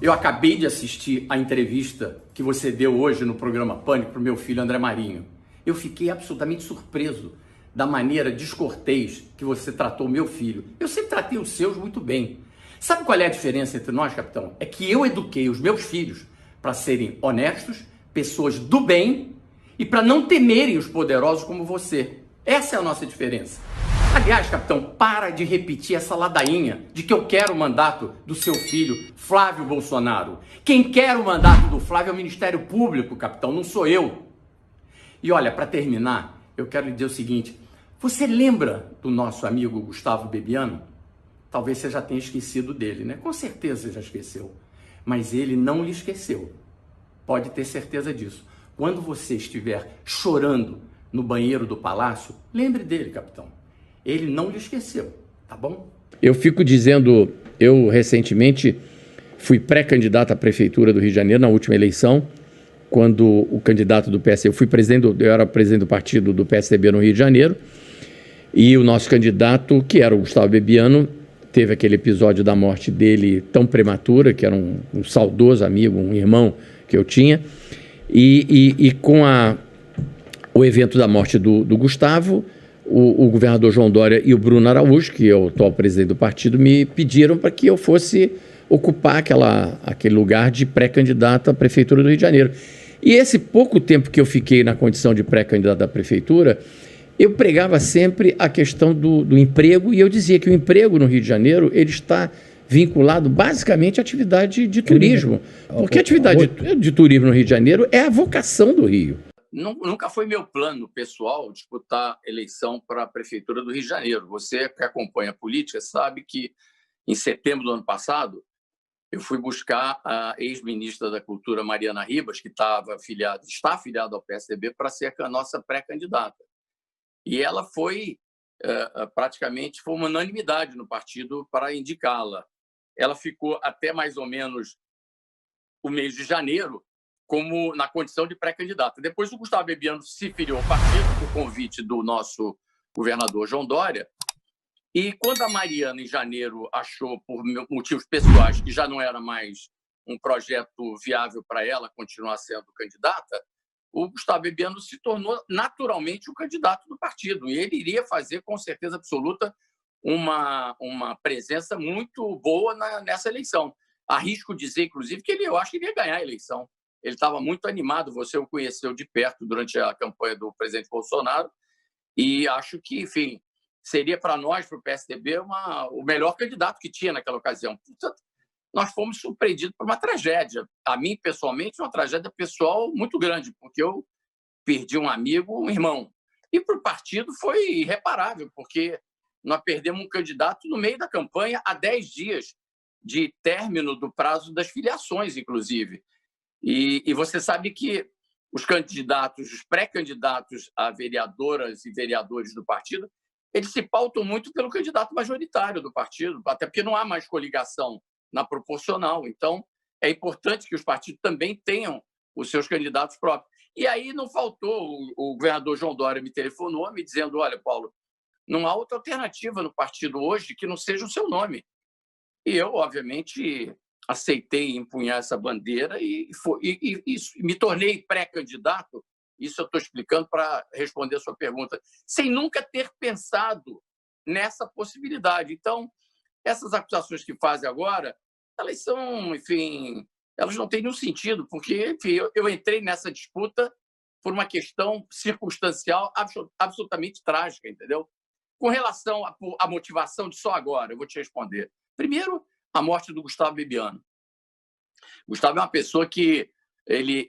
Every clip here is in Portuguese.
Eu acabei de assistir a entrevista que você deu hoje no programa Pânico para o meu filho André Marinho. Eu fiquei absolutamente surpreso da maneira descortês que você tratou o meu filho. Eu sempre tratei os seus muito bem. Sabe qual é a diferença entre nós, capitão? É que eu eduquei os meus filhos para serem honestos, pessoas do bem e para não temerem os poderosos como você. Essa é a nossa diferença. Aliás, capitão, para de repetir essa ladainha de que eu quero o mandato do seu filho, Flávio Bolsonaro. Quem quer o mandato do Flávio é o Ministério Público, capitão, não sou eu. E olha, para terminar, eu quero lhe dizer o seguinte: você lembra do nosso amigo Gustavo Bebiano? Talvez você já tenha esquecido dele, né? Com certeza você já esqueceu. Mas ele não lhe esqueceu. Pode ter certeza disso. Quando você estiver chorando no banheiro do palácio, lembre dele, capitão. Ele não lhe esqueceu, tá bom? Eu fico dizendo, eu recentemente fui pré-candidato à prefeitura do Rio de Janeiro na última eleição, quando o candidato do PSDB, eu era presidente do partido do PSDB no Rio de Janeiro, e o nosso candidato, que era o Gustavo Bebiano, teve aquele episódio da morte dele tão prematura, que era um saudoso amigo, um irmão que eu tinha, e com o evento da morte do Gustavo, o governador João Dória e o Bruno Araújo, que é o atual presidente do partido, me pediram para que eu fosse ocupar aquele lugar de pré-candidato à prefeitura do Rio de Janeiro. E esse pouco tempo que eu fiquei na condição de pré-candidato à prefeitura, eu pregava sempre a questão do emprego, e eu dizia que o emprego no Rio de Janeiro ele está vinculado basicamente à atividade de turismo, porque a atividade de turismo no Rio de Janeiro é a vocação do Rio. Nunca foi meu plano pessoal disputar eleição para a Prefeitura do Rio de Janeiro. Você que acompanha a política sabe que, em setembro do ano passado, eu fui buscar a ex-ministra da Cultura, Mariana Ribas, que está afiliada ao PSDB, para ser a nossa pré-candidata. E ela praticamente, foi uma unanimidade no partido para indicá-la. Ela ficou até mais ou menos o mês de janeiro como na condição de pré-candidata. Depois o Gustavo Bebiano se filiou ao partido por convite do nosso governador João Dória. E quando a Mariana, em janeiro, achou, por motivos pessoais, que já não era mais um projeto viável para ela continuar sendo candidata, o Gustavo Bebiano se tornou naturalmente o candidato do partido. E ele iria fazer, com certeza absoluta, uma presença muito boa nessa eleição. Arrisco dizer, inclusive, que eu acho que ele ia ganhar a eleição. Ele estava muito animado, você o conheceu de perto durante a campanha do presidente Bolsonaro, e acho que, enfim, seria para nós, para o PSDB, o melhor candidato que tinha naquela ocasião. Portanto, nós fomos surpreendidos por uma tragédia. A mim, pessoalmente, uma tragédia pessoal muito grande, porque eu perdi um amigo, um irmão. E para o partido foi irreparável, porque nós perdemos um candidato no meio da campanha, há 10 dias de término do prazo das filiações, inclusive. E você sabe que os candidatos, os pré-candidatos a vereadoras e vereadores do partido, eles se pautam muito pelo candidato majoritário do partido, até porque não há mais coligação na proporcional. Então, é importante que os partidos também tenham os seus candidatos próprios. E aí não faltou, o governador João Dória me telefonou me dizendo: olha, Paulo, não há outra alternativa no partido hoje que não seja o seu nome. E eu, obviamente, aceitei empunhar essa bandeira e me tornei pré-candidato. Isso eu estou explicando para responder a sua pergunta, sem nunca ter pensado nessa possibilidade. Então, essas acusações que fazem agora, elas são, enfim, elas não têm nenhum sentido, porque, enfim, eu entrei nessa disputa por uma questão circunstancial absolutamente trágica, entendeu? Com relação à motivação de só agora, eu vou te responder. Primeiro, a morte do Gustavo Bebiano. Gustavo é uma pessoa que...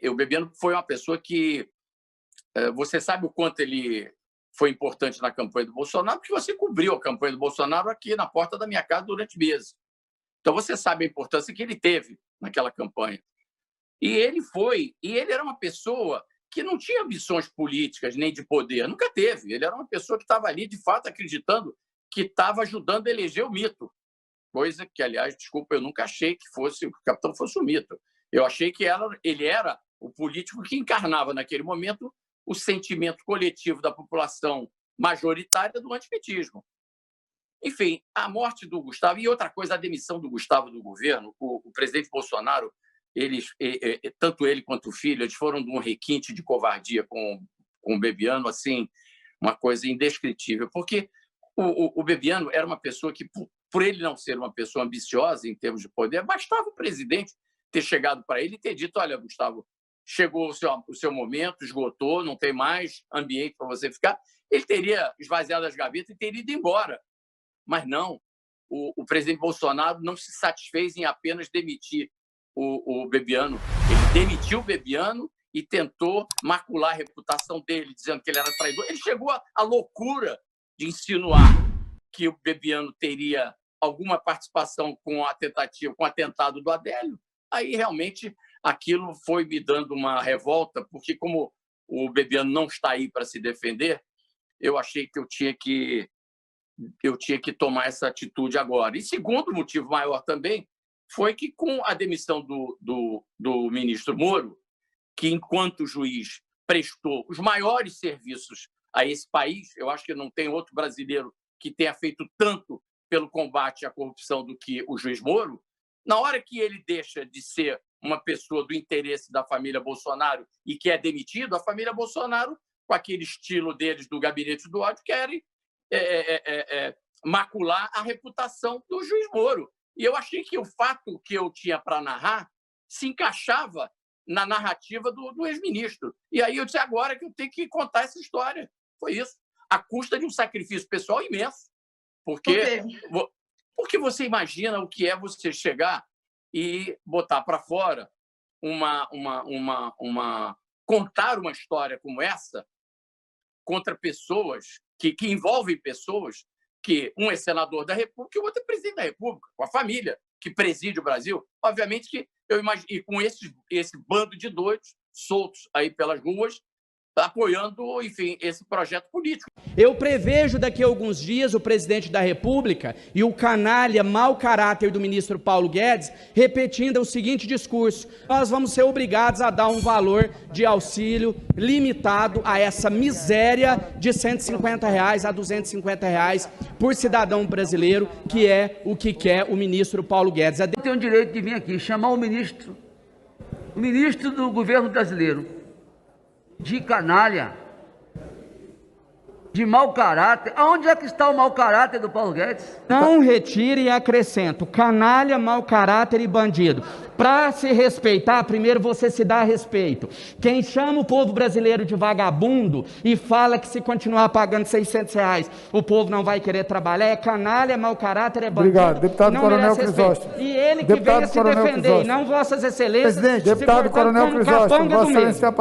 o Bebiano foi uma pessoa que... Você sabe o quanto ele foi importante na campanha do Bolsonaro, porque você cobriu a campanha do Bolsonaro aqui na porta da minha casa durante meses. Então, você sabe a importância que ele teve naquela campanha. E ele era uma pessoa que não tinha ambições políticas nem de poder, nunca teve. Ele era uma pessoa que estava ali, de fato, acreditando que estava ajudando a eleger o mito. Coisa que, aliás, desculpa, eu nunca achei que o capitão fosse um mito. Eu achei que ele era o político que encarnava, naquele momento, o sentimento coletivo da população majoritária do antipetismo. Enfim, a morte do Gustavo, e outra coisa, a demissão do Gustavo do governo, o presidente Bolsonaro, tanto ele quanto o filho, eles foram de um requinte de covardia com o Bebiano, assim, uma coisa indescritível, porque o Bebiano era uma pessoa que, por ele não ser uma pessoa ambiciosa em termos de poder, bastava o presidente ter chegado para ele e ter dito: olha, Gustavo, chegou o seu momento, esgotou, não tem mais ambiente para você ficar. Ele teria esvaziado as gavetas e teria ido embora. Mas não, o presidente Bolsonaro não se satisfez em apenas demitir o Bebiano. Ele demitiu o Bebiano e tentou macular a reputação dele, dizendo que ele era traidor. Ele chegou à loucura de insinuar que o Bebiano teria alguma participação com a tentativa, com o atentado do Adélio. Aí, realmente, aquilo foi me dando uma revolta, porque como o Bebiano não está aí para se defender, eu achei que eu tinha que tomar essa atitude agora. E segundo motivo maior também foi que, com a demissão do ministro Moro, que, enquanto juiz, prestou os maiores serviços a esse país, eu acho que não tem outro brasileiro que tenha feito tanto pelo combate à corrupção do que o juiz Moro, na hora que ele deixa de ser uma pessoa do interesse da família Bolsonaro e que é demitido, a família Bolsonaro, com aquele estilo deles do gabinete do ódio, querem macular a reputação do juiz Moro. E eu achei que o fato que eu tinha para narrar se encaixava na narrativa do ex-ministro. E aí eu disse: agora que eu tenho que contar essa história. Foi isso, à custa de um sacrifício pessoal imenso. Porque você imagina o que é você chegar e botar para fora contar uma história como essa contra pessoas que envolvem pessoas que um é senador da República e o outro é presidente da República, com a família que preside o Brasil. Obviamente que eu imagino, e com esse bando de doidos soltos aí pelas ruas, apoiando, enfim, esse projeto político. Eu prevejo daqui a alguns dias o presidente da República e o canalha mau caráter do ministro Paulo Guedes repetindo o seguinte discurso: nós vamos ser obrigados a dar um valor de auxílio limitado a essa miséria de R$150 a R$250 por cidadão brasileiro, que é o que quer o ministro Paulo Guedes. Eu tenho o direito de vir aqui chamar o ministro do governo brasileiro de canalha, de mau caráter. Aonde é que está o mau caráter do Paulo Guedes? Não retire e acrescento: canalha, mau caráter e bandido. Para se respeitar, primeiro você se dá respeito. Quem chama o povo brasileiro de vagabundo e fala que se continuar pagando R$600 o povo não vai querer trabalhar é canalha, mau caráter, é bandido. Obrigado, deputado Coronel Crisóstomo. E ele que venha se defender, e não vossas excelências. Presidente, deputado Coronel Crisóstomo, vossa excelência